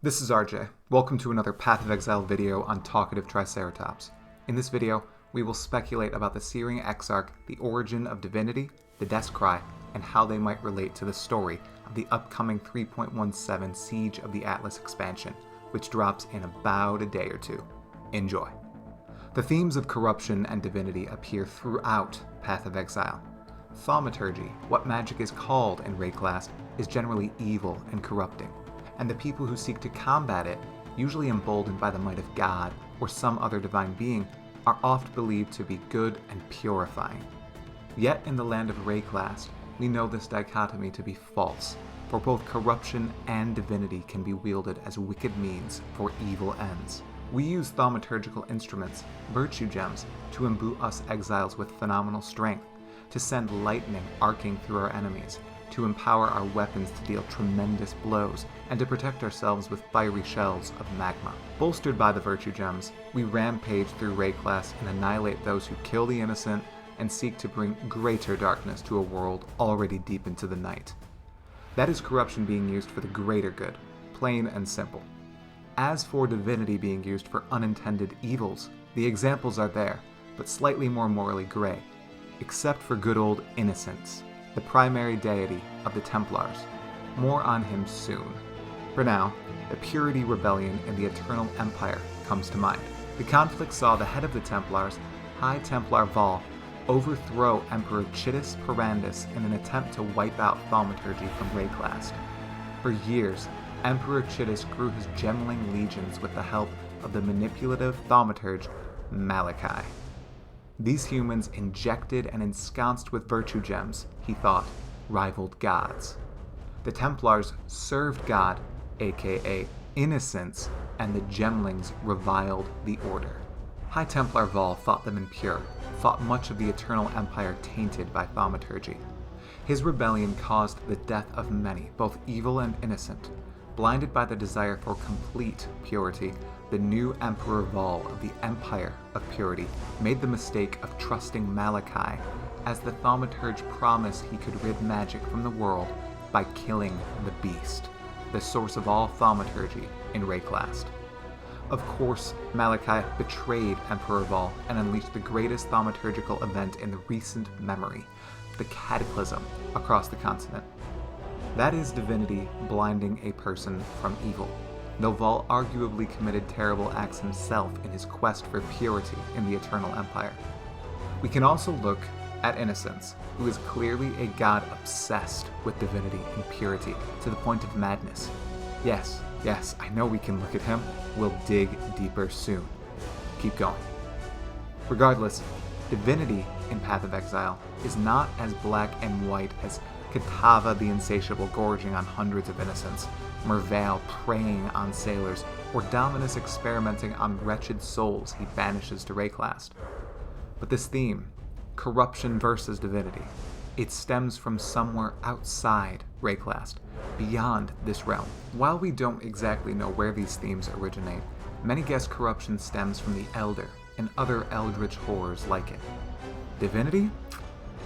This is RJ. Welcome to another Path of Exile video on Talkative Triceratops. In this video, we will speculate about the Searing Exarch, the origin of divinity, the Death Cry, and how they might relate to the story of the upcoming 3.17 Siege of the Atlas expansion, which drops in about a day or two. Enjoy. The themes of corruption and divinity appear throughout Path of Exile. Thaumaturgy, what magic is called in Wraeclast, is generally evil and corrupting, and the people who seek to combat it, usually emboldened by the might of God or some other divine being, are oft believed to be good and purifying. Yet in the land of Wraeclast, we know this dichotomy to be false, for both corruption and divinity can be wielded as wicked means for evil ends. We use thaumaturgical instruments, virtue gems, to imbue us exiles with phenomenal strength, to send lightning arcing through our enemies, to empower our weapons to deal tremendous blows, and to protect ourselves with fiery shells of magma. Bolstered by the virtue gems, we rampage through Wraeclast and annihilate those who kill the innocent and seek to bring greater darkness to a world already deep into the night. That is corruption being used for the greater good, plain and simple. As for divinity being used for unintended evils, the examples are there, but slightly more morally gray, except for good old Innocence, the primary deity of the Templars. More on him soon. For now, the Purity Rebellion in the Eternal Empire comes to mind. The conflict saw the head of the Templars, High Templar Vol, overthrow Emperor Chittus Perandus in an attempt to wipe out thaumaturgy from Wraeclast. For years, Emperor Chittus grew his gemling legions with the help of the manipulative thaumaturge Malachi. These humans, injected and ensconced with virtue gems, he thought, rivaled gods. The Templars served God, aka Innocence, and the gemlings reviled the Order. High Templar Vol thought them impure, thought much of the Eternal Empire tainted by thaumaturgy. His rebellion caused the death of many, both evil and innocent. Blinded by the desire for complete purity, the new Emperor Vol of the Empire of Purity made the mistake of trusting Malachi, as the thaumaturge promised he could rid magic from the world by killing the beast, the source of all thaumaturgy in Wraeclast. Of course, Malachi betrayed Emperor Vol and unleashed the greatest thaumaturgical event in the recent memory, the Cataclysm across the continent. That is divinity blinding a person from evil, though Vol arguably committed terrible acts himself in his quest for purity in the Eternal Empire. We can also look at Innocence, who is clearly a god obsessed with divinity and purity to the point of madness. Yes, I know we can look at him. We'll dig deeper soon. Keep going. Regardless, divinity in Path of Exile is not as black and white as Katava the Insatiable gorging on hundreds of innocents, Mervale preying on sailors, or Dominus experimenting on wretched souls he banishes to Wraeclast. But this theme, corruption versus divinity, it stems from somewhere outside Wraeclast, beyond this realm. While we don't exactly know where these themes originate, many guess corruption stems from the Elder and other eldritch horrors like it. Divinity?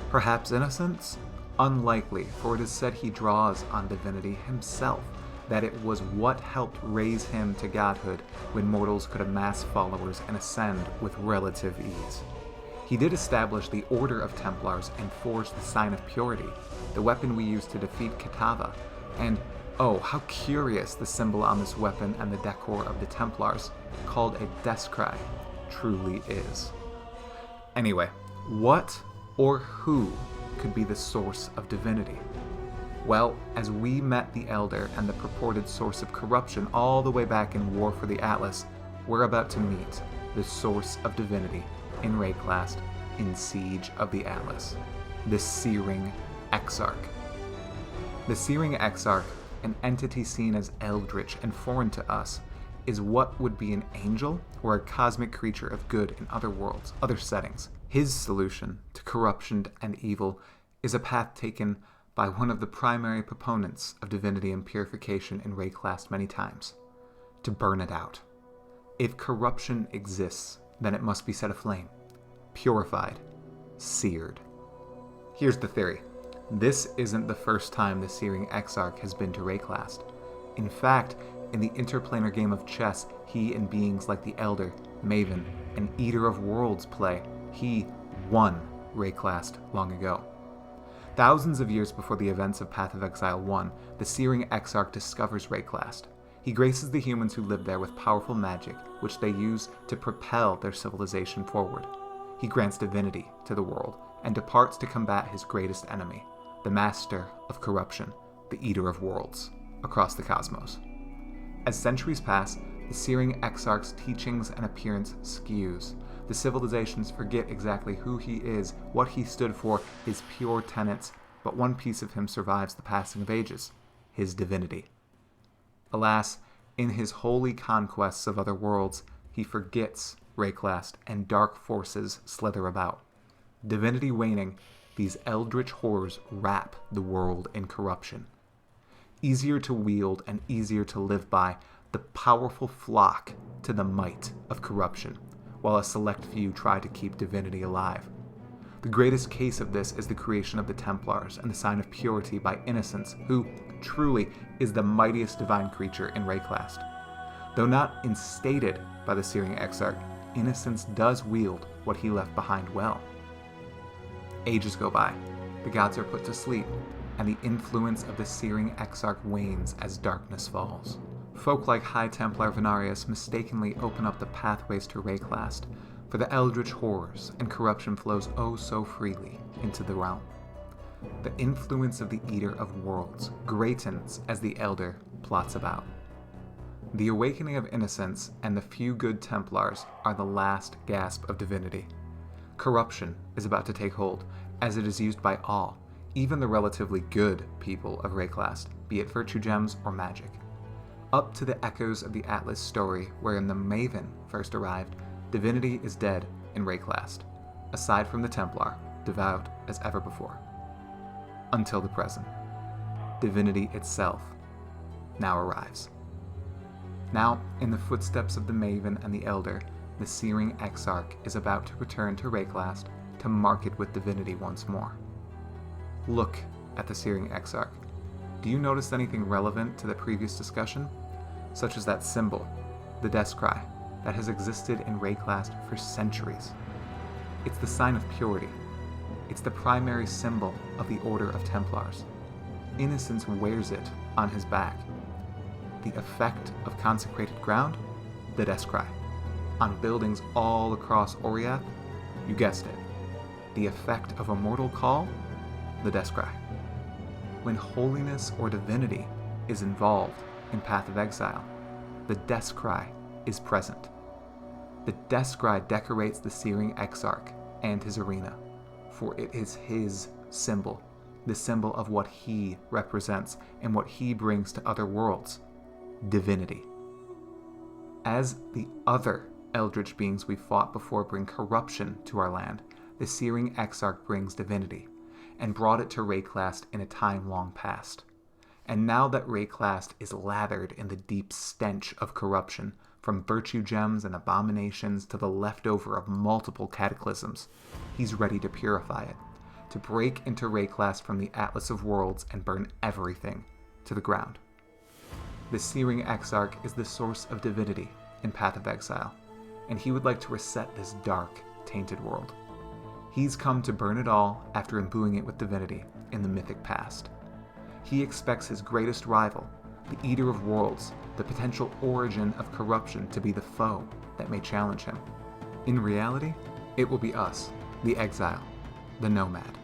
Perhaps Innocence? Unlikely, for it is said he draws on divinity himself, that it was what helped raise him to godhood when mortals could amass followers and ascend with relative ease. He did establish the Order of Templars and forged the Sign of Purity, the weapon we use to defeat Katava, and oh, how curious the symbol on this weapon and the decor of the Templars, called a Death Cry, truly is. Anyway, what or who could be the source of divinity? Well, as we met the Elder and the purported source of corruption all the way back in War for the Atlas, we're about to meet the source of divinity in Wraeclast in Siege of the Atlas, the Searing Exarch. The Searing Exarch, an entity seen as eldritch and foreign to us, is what would be an angel or a cosmic creature of good in other worlds, other settings. His solution to corruption and evil is a path taken by one of the primary proponents of divinity and purification in Wraeclast many times: to burn it out. If corruption exists, then it must be set aflame, purified, seared. Here's the theory. This isn't the first time the Searing Exarch has been to Wraeclast. In fact, In the interplanar game of chess, he and beings like the Elder, Maven, and Eater of Worlds play, he won Wraeclast long ago. Thousands of years before the events of Path of Exile 1, the Searing Exarch discovers Wraeclast. He graces the humans who live there with powerful magic, which they use to propel their civilization forward. He grants divinity to the world, and departs to combat his greatest enemy, the Master of Corruption, the Eater of Worlds, across the cosmos. As centuries pass, the Searing Exarch's teachings and appearance skews. The civilizations forget exactly who he is, what he stood for, his pure tenets, but one piece of him survives the passing of ages: his divinity. Alas, in his holy conquests of other worlds, he forgets Wraeclast, and dark forces slither about. Divinity waning, these eldritch horrors wrap the world in corruption. Easier to wield and easier to live by, the powerful flock to the might of corruption, while a select few try to keep divinity alive. The greatest case of this is the creation of the Templars and the sign of purity by Innocence, who, truly, is the mightiest divine creature in Wraeclast. Though not instated by the Searing Exarch, Innocence does wield what he left behind well. Ages go by, the gods are put to sleep, and the influence of the Searing Exarch wanes as darkness falls. Folk like High Templar Avarius mistakenly open up the pathways to Wraeclast, for the eldritch horrors and corruption flows oh so freely into the realm. The influence of the Eater of Worlds greatens as the Elder plots about. The awakening of Innocence and the few good Templars are the last gasp of divinity. Corruption is about to take hold, as it is used by all, even the relatively good people of Wraeclast, be it virtue gems or magic. Up to the echoes of the Atlas story wherein the Maven first arrived, divinity is dead in Wraeclast, aside from the Templar, devout as ever before. Until the present. Divinity itself now arrives. Now, in the footsteps of the Maven and the Elder, the Searing Exarch is about to return to Wraeclast to mark it with divinity once more. Look at the Searing Exarch. Do you notice anything relevant to the previous discussion? Such as that symbol, the Death Cry, that has existed in Wraeclast for centuries. It's the sign of purity. It's the primary symbol of the Order of Templars. Innocence wears it on his back. The effect of consecrated ground? The Death Cry. On buildings all across Oriath? You guessed it. The effect of a mortal call? The Death Cry. When holiness or divinity is involved in Path of Exile, the Death Cry is present. The Death Cry decorates the Searing Exarch and his arena, for it is his symbol, the symbol of what he represents and what he brings to other worlds: divinity. As the other eldritch beings we fought before bring corruption to our land, the Searing Exarch brings divinity, and brought it to Wraeclast in a time long past. And now that Wraeclast is lathered in the deep stench of corruption, from virtue gems and abominations to the leftover of multiple cataclysms, he's ready to purify it, to break into Wraeclast from the Atlas of Worlds and burn everything to the ground. The Searing Exarch is the source of divinity in Path of Exile, and he would like to reset this dark, tainted world. He's come to burn it all after imbuing it with divinity in the mythic past. He expects his greatest rival, the Eater of Worlds, the potential origin of corruption, to be the foe that may challenge him. In reality, it will be us, the exile, the nomad.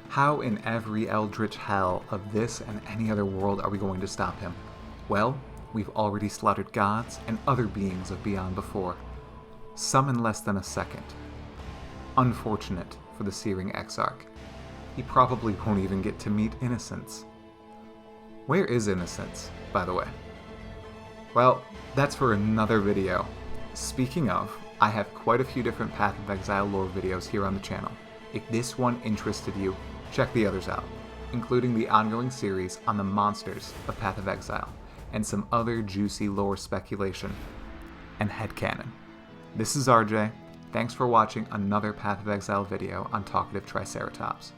How in every eldritch hell of this and any other world are we going to stop him? Well, we've already slaughtered gods and other beings of beyond before, some in less than a second. Unfortunate for the Searing Exarch. He probably won't even get to meet Innocence. Where is Innocence, by the way? Well, that's for another video. Speaking of, I have quite a few different Path of Exile lore videos here on the channel. If this one interested you, check the others out, including the ongoing series on the monsters of Path of Exile, and some other juicy lore speculation and headcanon. This is RJ. Thanks for watching another Path of Exile video on Talkative Triceratops.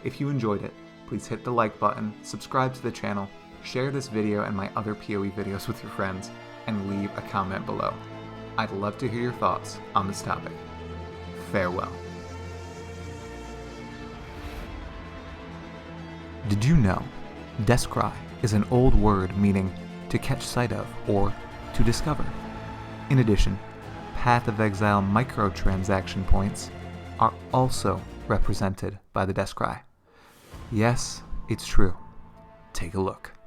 If you enjoyed it, please hit the like button, subscribe to the channel, share this video and my other PoE videos with your friends, and leave a comment below. I'd love to hear your thoughts on this topic. Farewell. Did you know Descry is an old word meaning to catch sight of or to discover? In addition, Path of Exile microtransaction points are also represented by the Descry. Yes, it's true. Take a look.